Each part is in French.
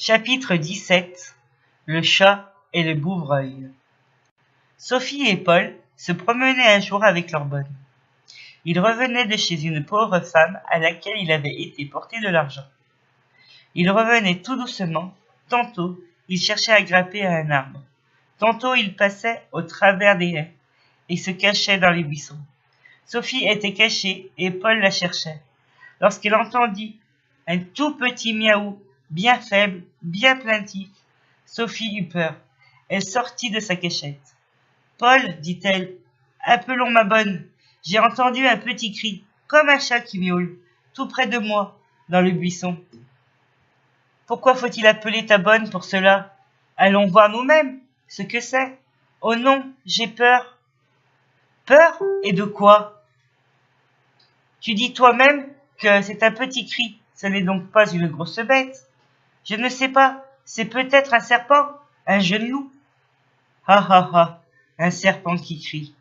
Chapitre 17. Le chat et le bouvreuil. Sophie et Paul se promenaient un jour avec leur bonne. Ils revenaient de chez une pauvre femme à laquelle il avait été porté de l'argent. Ils revenaient tout doucement, tantôt ils cherchaient à grimper à un arbre, tantôt ils passaient au travers des haies et se cachaient dans les buissons. Sophie était cachée et Paul la cherchait. Lorsqu'elle entendit un tout petit miaou, bien faible, bien plaintif, Sophie eut peur. Elle sortit de sa cachette. « Paul, dit-elle, appelons ma bonne. J'ai entendu un petit cri, comme un chat qui miaule, tout près de moi, dans le buisson. »« Pourquoi faut-il appeler ta bonne pour cela ? Allons voir nous-mêmes ce que c'est. »« Oh non, j'ai peur. »« Peur ? Et de quoi ? Tu dis toi-même que c'est un petit cri, ce n'est donc pas une grosse bête. Je ne sais pas, c'est peut-être un serpent, un jeune loup. »« Ha ha ha, un serpent qui crie.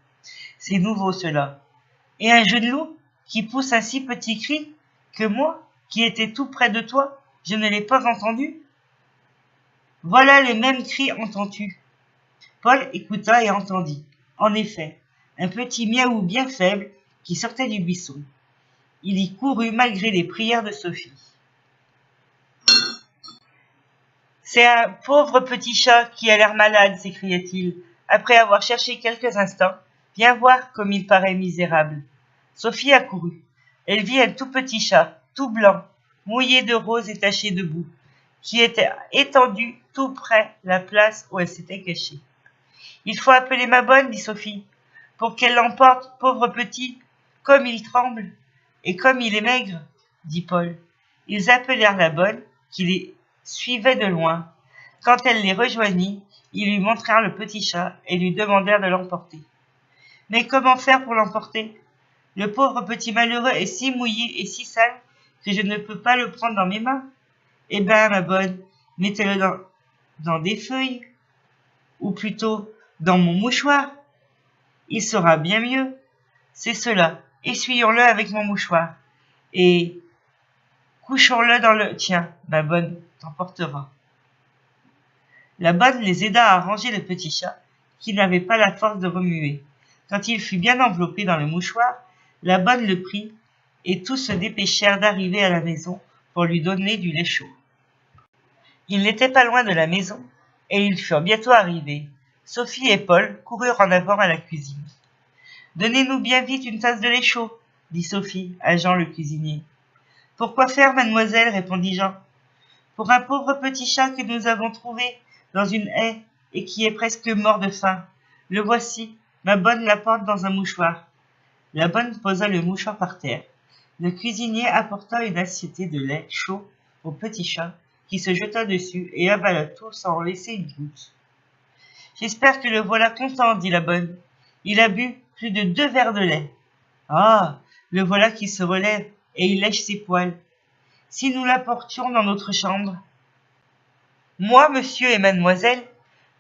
C'est nouveau cela. Et un jeune loup qui pousse un si petit cri que moi, qui étais tout près de toi, je ne l'ai pas entendu. » »« Voilà le même cri, entends-tu ? » Paul écouta et entendit, en effet, un petit miaou bien faible qui sortait du buisson. Il y courut malgré les prières de Sophie. « C'est un pauvre petit chat qui a l'air malade, s'écria-t-il, après avoir cherché quelques instants. Viens voir comme il paraît misérable. » Sophie accourut. Elle vit un tout petit chat, tout blanc, mouillé de rose et taché de boue, qui était étendu tout près la place où elle s'était cachée. « Il faut appeler ma bonne, dit Sophie, pour qu'elle l'emporte, pauvre petit, comme il tremble, et comme il est maigre, dit Paul. Ils appelèrent la bonne, qui les suivait de loin. Quand elle les rejoignit, ils lui montrèrent le petit chat et lui demandèrent de l'emporter. Mais comment faire pour l'emporter ? Le pauvre petit malheureux est si mouillé et si sale que je ne peux pas le prendre dans mes mains. Eh ben, ma bonne, mettez-le dans des feuilles, ou plutôt dans mon mouchoir. Il sera bien mieux. C'est cela. Essuyons-le avec mon mouchoir. Et couchons-le dans le... Tiens, ma bonne t'emportera. La bonne les aida à ranger le petit chat, qui n'avait pas la force de remuer. Quand il fut bien enveloppé dans le mouchoir, la bonne le prit, et tous se dépêchèrent d'arriver à la maison pour lui donner du lait chaud. Ils n'étaient pas loin de la maison, et ils furent bientôt arrivés. Sophie et Paul coururent en avant à la cuisine. « Donnez-nous bien vite une tasse de lait chaud, dit Sophie à Jean le cuisinier. « Pourquoi faire, mademoiselle, répondit Jean. « Pour un pauvre petit chat que nous avons trouvé dans une haie et qui est presque mort de faim. Le voici, ma bonne l'apporte dans un mouchoir. » La bonne posa le mouchoir par terre. Le cuisinier apporta une assiette de lait chaud au petit chat, qui se jeta dessus et avala tout sans laisser une goutte. « J'espère que le voilà content, dit la bonne. Il a bu plus de 2 verres de lait. Ah, le voilà qui se relève et il lèche ses poils. Si nous l'apportions dans notre chambre. Moi, monsieur et mademoiselle,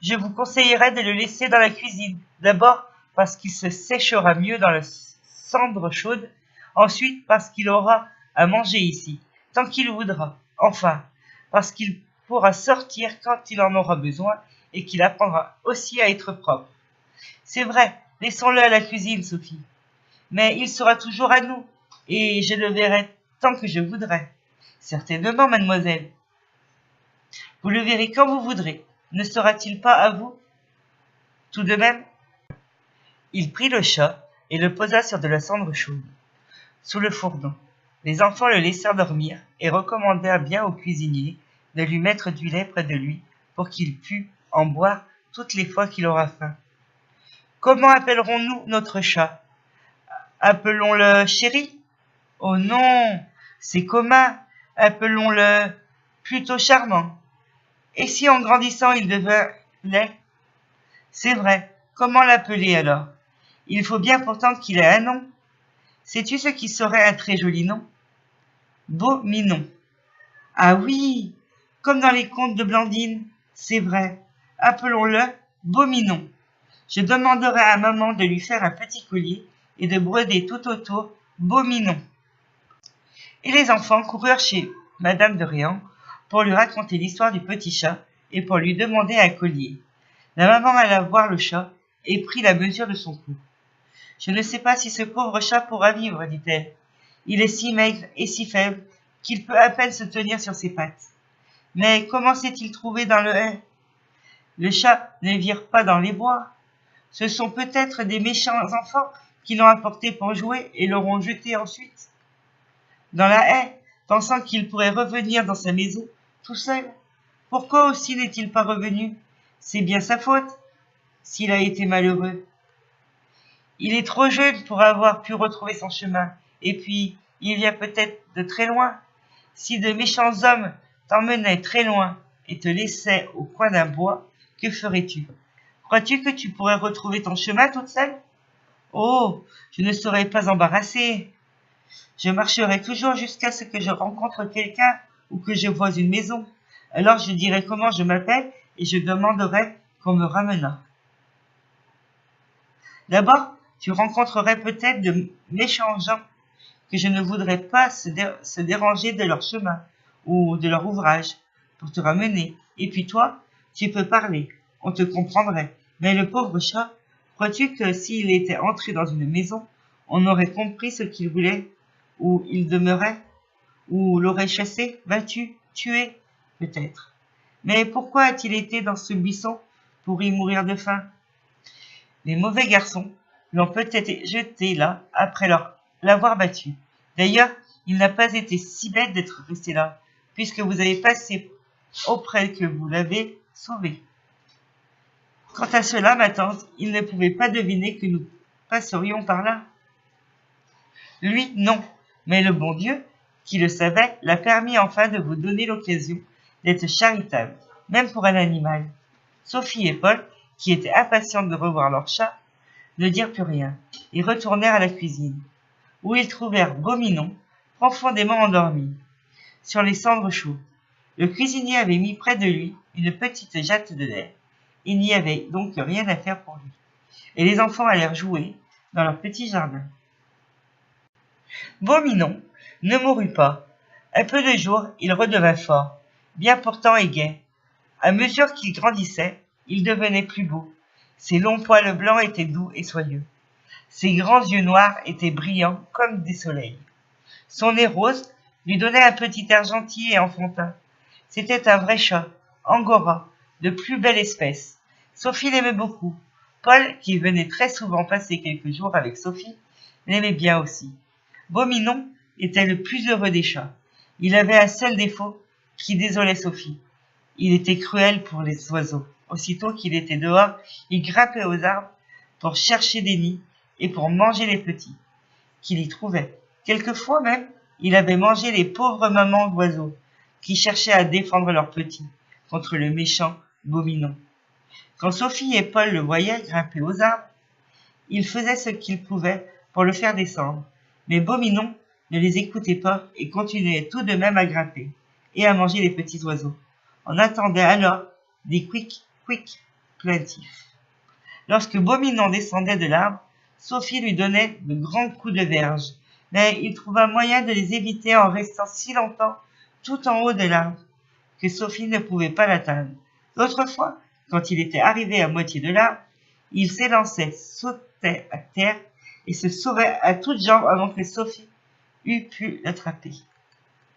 je vous conseillerais de le laisser dans la cuisine. D'abord parce qu'il se séchera mieux dans la cendre chaude. Ensuite parce qu'il aura à manger ici, tant qu'il voudra. Enfin, parce qu'il pourra sortir quand il en aura besoin et qu'il apprendra aussi à être propre. C'est vrai, laissons-le à la cuisine, Sophie. Mais il sera toujours à nous, et je le verrai tant que je voudrai. Certainement, mademoiselle. Vous le verrez quand vous voudrez. Ne sera-t-il pas à vous ? Tout de même. Il prit le chat et le posa sur de la cendre chaude, sous le fourneau. Les enfants le laissèrent dormir et recommandèrent bien au cuisinier de lui mettre du lait près de lui pour qu'il pût en boire toutes les fois qu'il aura faim. Comment appellerons-nous notre chat ? Appelons-le Chéri ? Oh non, c'est commun. Appelons-le plutôt Charmant. Et si en grandissant il devint laid ? C'est vrai. Comment l'appeler alors ? Il faut bien pourtant qu'il ait un nom. Sais-tu ce qui serait un très joli nom ? Beau-Minon. Ah oui, comme dans les contes de Blandine. C'est vrai. Appelons-le Beau-Minon. Je demanderai à maman de lui faire un petit collier et de broder tout autour Beau-Minon. Et les enfants coururent chez Madame de Réan pour lui raconter l'histoire du petit chat et pour lui demander un collier. La maman alla voir le chat et prit la mesure de son cou. « Je ne sais pas si ce pauvre chat pourra vivre, dit-elle. Il est si maigre et si faible qu'il peut à peine se tenir sur ses pattes. Mais comment s'est-il trouvé dans le haie? Le chat ne vire pas dans les bois. Ce sont peut-être des méchants enfants qui l'ont apporté pour jouer et l'auront jeté ensuite dans la haie, pensant qu'il pourrait revenir dans sa maison tout seul. Pourquoi aussi n'est-il pas revenu? C'est bien sa faute, s'il a été malheureux. Il est trop jeune pour avoir pu retrouver son chemin, et puis il vient peut-être de très loin. Si de méchants hommes t'emmenaient très loin et te laissaient au coin d'un bois, que ferais-tu? Crois-tu que tu pourrais retrouver ton chemin toute seule? Oh, je ne serais pas embarrassée. Je marcherai toujours jusqu'à ce que je rencontre quelqu'un ou que je voie une maison. Alors je dirai comment je m'appelle et je demanderai qu'on me ramenât. D'abord, tu rencontrerais peut-être de méchants gens que je ne voudrais pas se déranger de leur chemin ou de leur ouvrage pour te ramener. Et puis toi, tu peux parler, on te comprendrait. Mais le pauvre chat, crois-tu que s'il était entré dans une maison, on aurait compris ce qu'il voulait, où il demeurait, ou l'aurait chassé, battu, tué, peut-être. Mais pourquoi a-t-il été dans ce buisson pour y mourir de faim? Les mauvais garçons l'ont peut-être jeté là après l'avoir battu. D'ailleurs, il n'a pas été si bête d'être resté là, puisque vous avez passé auprès que vous l'avez sauvé. Quant à cela, ma tante, il ne pouvait pas deviner que nous passerions par là. Lui, non, mais le bon Dieu, qui le savait, l'a permis enfin de vous donner l'occasion d'être charitable, même pour un animal. Sophie et Paul, qui étaient impatients de revoir leur chat, ne dirent plus rien et retournèrent à la cuisine, où ils trouvèrent Beau-Minon profondément endormi, sur les cendres chaudes. Le cuisinier avait mis près de lui une petite jatte de lait. Il n'y avait donc rien à faire pour lui. Et les enfants allèrent jouer dans leur petit jardin. Beau-Minon ne mourut pas. Un peu de jours, il redevint fort, bien portant et gai. À mesure qu'il grandissait, il devenait plus beau. Ses longs poils blancs étaient doux et soyeux. Ses grands yeux noirs étaient brillants comme des soleils. Son nez rose lui donnait un petit air gentil et enfantin. C'était un vrai chat, angora, de plus belle espèce. Sophie l'aimait beaucoup. Paul, qui venait très souvent passer quelques jours avec Sophie, l'aimait bien aussi. Beau-Minon était le plus heureux des chats. Il avait un seul défaut qui désolait Sophie. Il était cruel pour les oiseaux. Aussitôt qu'il était dehors, il grimpait aux arbres pour chercher des nids et pour manger les petits qu'il y trouvait. Quelquefois même, il avait mangé les pauvres mamans d'oiseaux qui cherchaient à défendre leurs petits contre le méchant Beau-Minon. Quand Sophie et Paul le voyaient grimper aux arbres, ils faisaient ce qu'ils pouvaient pour le faire descendre. Mais Beau-Minon ne les écoutait pas et continuait tout de même à grimper et à manger les petits oiseaux. On attendait alors des quick plaintifs. Lorsque Beau-Minon descendait de l'arbre, Sophie lui donnait de grands coups de verge, mais il trouva moyen de les éviter en restant si longtemps tout en haut de l'arbre que Sophie ne pouvait pas l'atteindre. D'autres fois, quand il était arrivé à moitié de l'arbre, il s'élançait, sautait à terre et se sauvait à toutes jambes avant que Sophie eût pu l'attraper.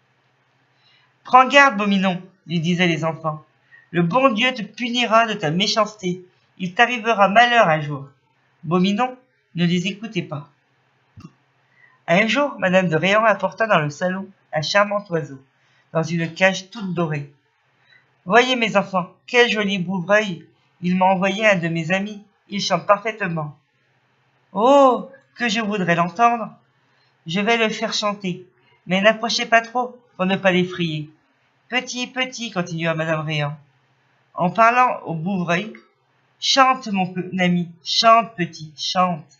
« Prends garde, Beau-Minon, lui disaient les enfants. Le bon Dieu te punira de ta méchanceté. Il t'arrivera malheur un jour. Beau-Minon ne les écoutait pas. Un jour, Madame de Réan apporta dans le salon un charmant oiseau, dans une cage toute dorée. « Voyez mes enfants, quel joli bouvreuil! Il m'a envoyé un de mes amis. Il chante parfaitement. Oh, que je voudrais l'entendre! Je vais le faire chanter, mais n'approchez pas trop pour ne pas l'effrayer. Petit, petit, continua Madame Réan, en parlant au bouvreuil. Chante, mon ami, chante, petit, chante.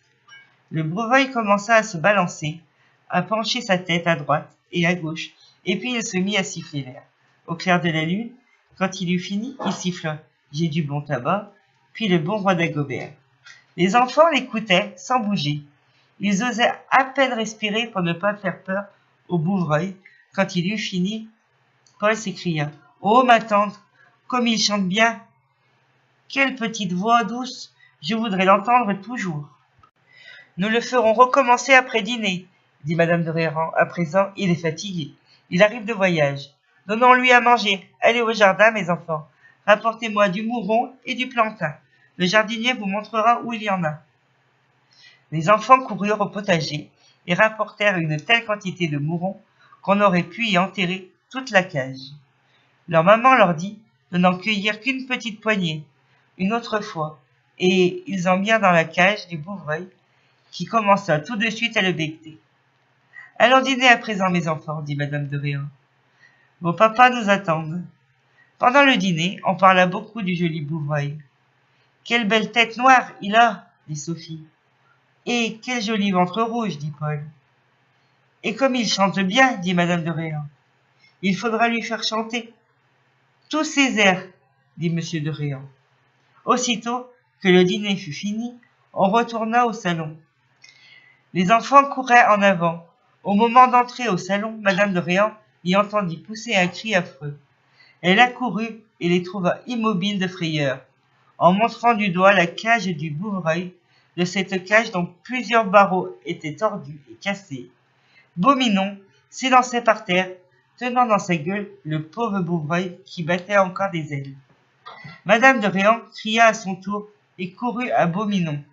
Le bouvreuil commença à se balancer, à pencher sa tête à droite et à gauche, et puis il se mit à siffler l'air. Au clair de la lune, quand il eut fini, il siffla « J'ai du bon tabac », puis le bon roi d'Agobert. Les enfants l'écoutaient sans bouger. Ils osaient à peine respirer pour ne pas faire peur au bouvreuil. Quand il eut fini, Paul s'écria Oh, ma tante, comme il chante bien! Quelle petite voix douce! Je voudrais l'entendre toujours. Nous le ferons recommencer après dîner, dit madame de Réran. À présent, il est fatigué. Il arrive de voyage. Donnons-lui à manger. Allez au jardin, mes enfants. Rapportez-moi du mouron et du plantain. Le jardinier vous montrera où il y en a. Les enfants coururent au potager et rapportèrent une telle quantité de mouron qu'on aurait pu y enterrer toute la cage. Leur maman leur dit de n'en cueillir qu'une petite poignée, une autre fois, et ils en mirent dans la cage du bouvreuil, qui commença tout de suite à le becqueter. « Allons dîner à présent, mes enfants, dit madame de Réan. Vos papas nous attendent. » Pendant le dîner, on parla beaucoup du joli bouvreuil. « Quelle belle tête noire il a, dit Sophie. « Et quel joli ventre rouge, dit Paul. « Et comme il chante bien, dit madame de Réan. « Il faudra lui faire chanter tous ces airs, dit monsieur de Réan. Aussitôt que le dîner fut fini, on retourna au salon. Les enfants couraient en avant. Au moment d'entrer au salon, madame de Réan y entendit pousser un cri affreux. Elle accourut et les trouva immobiles de frayeur, en montrant du doigt la cage du bouvreuil, de cette cage dont plusieurs barreaux étaient tordus et cassés. Beauminon s'élançait par terre, tenant dans sa gueule le pauvre bouvreuil qui battait encore des ailes. Madame de Réan cria à son tour et courut à Beauminon.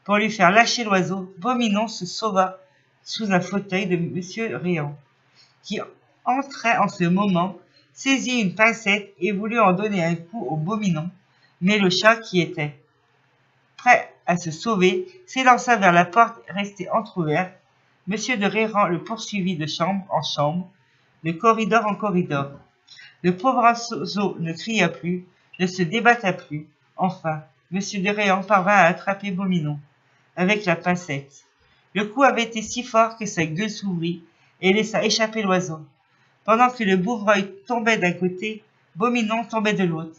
Pour lui faire lâcher l'oiseau, Beauminon se sauva sous un fauteuil de monsieur Réan, qui entrait en ce moment, saisit une pincette et voulut en donner un coup au Beauminon, mais le chat, qui était prêt à se sauver, s'élança vers la porte restée entrouverte. Monsieur de Réan le poursuivit de chambre en chambre, de corridor en corridor. Le pauvre oiseau ne cria plus, ne se débatta plus. Enfin, monsieur de Réan parvint à attraper Beauminon avec la pincette. Le coup avait été si fort que sa gueule s'ouvrit et laissa échapper l'oiseau. Pendant que le bouvreuil tombait d'un côté, Beauminon tombait de l'autre.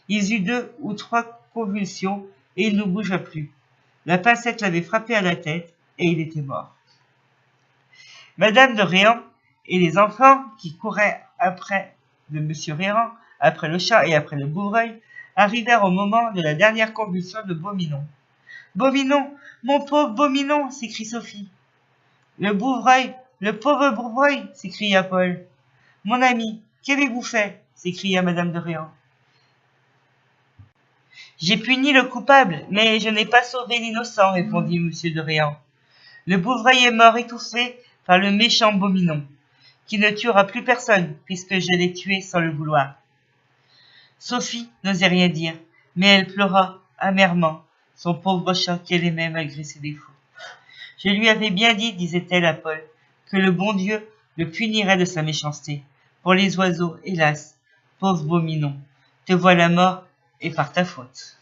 Il eut 2 ou 3 convulsions et il ne bougea plus. La pincette l'avait frappé à la tête et il était mort. Madame de Réan et les enfants qui couraient après de monsieur Réan, après le chat et après le bouvreuil, arrivèrent au moment de la dernière convulsion de Beauminon. « Beauminon, mon pauvre Beauminon !» s'écrie Sophie. « Le bouvreuil, le pauvre bouvreuil !» s'écria Paul. « Mon ami, qu'avez-vous fait ?» s'écria madame de Réan. « J'ai puni le coupable, mais je n'ai pas sauvé l'innocent, répondit monsieur de Réan. Le bouvreuil est mort étouffé par le méchant Beauminon, qui ne tuera plus personne, puisque je l'ai tué sans le vouloir. » Sophie n'osait rien dire, mais elle pleura amèrement son pauvre chat qu'elle aimait malgré ses défauts. « Je lui avais bien dit, disait-elle à Paul, que le bon Dieu le punirait de sa méchanceté. Pour les oiseaux, hélas, pauvre Beauminon, te voilà mort et par ta faute. »